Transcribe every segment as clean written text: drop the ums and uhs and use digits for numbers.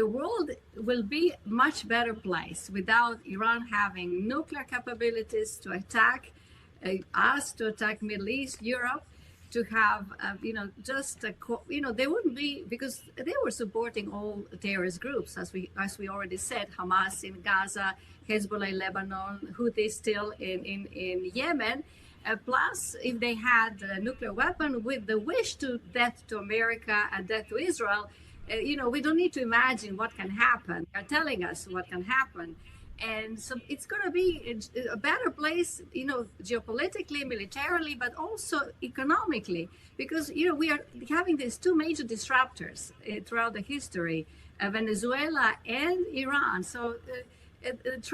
the world will be a much better place without Iran having nuclear capabilities to attack us, to attack Middle East, Europe, to have, they wouldn't be, because they were supporting all terrorist groups, as we already said, Hamas in Gaza, Hezbollah in Lebanon, Houthis still in Yemen. Plus, if they had a nuclear weapon with the wish to death to America and death to Israel, we don't need to imagine what can happen. They're telling us what can happen. And so it's going to be a better place, geopolitically, militarily, but also economically, because, we are having these two major disruptors throughout the history, Venezuela and Iran. So President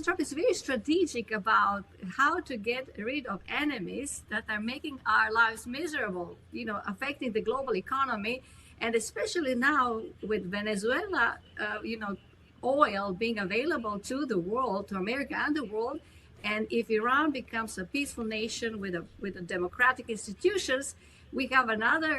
Trump is very strategic about how to get rid of enemies that are making our lives miserable, affecting the global economy. And especially now with Venezuela, oil being available to the world, to America and the world. And if Iran becomes a peaceful nation with a democratic institutions, we have another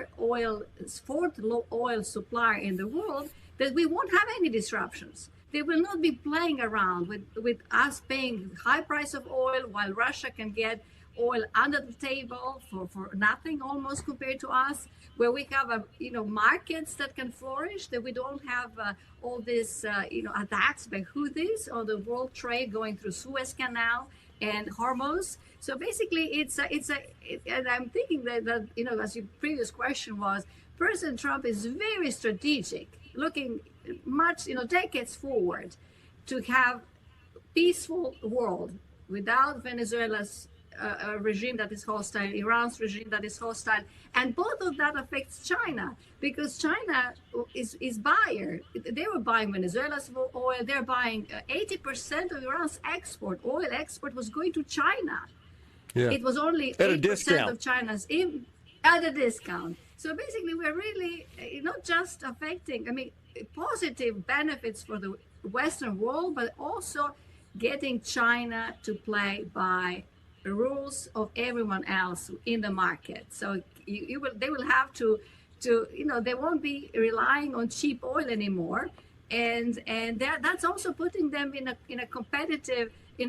fourth oil supplier in the world that we won't have any disruptions. They will not be playing around with us paying high price of oil while Russia can get oil under the table for nothing almost compared to us, where we have markets that can flourish, that we don't have all these attacks by Houthis on the world trade going through Suez Canal and Hormuz. So basically, and I'm thinking that as your previous question was, President Trump is very strategic, looking much decades forward to have peaceful world without Venezuela's regime that is hostile, Iran's regime that is hostile, and both of that affects China, because China is buyer. They were buying Venezuela's oil. They're buying 80% of Iran's oil export was going to China. Yeah. It was only 8% of China's at a discount. So basically, we're really not just affecting, positive benefits for the Western world, but also getting China to play by the rules of everyone else in the market. So they will have to they won't be relying on cheap oil anymore, and that's also putting them in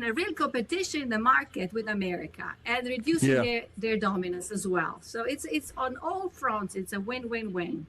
a real competition in the market with America and reducing their dominance as well. So it's on all fronts. It's a win-win-win.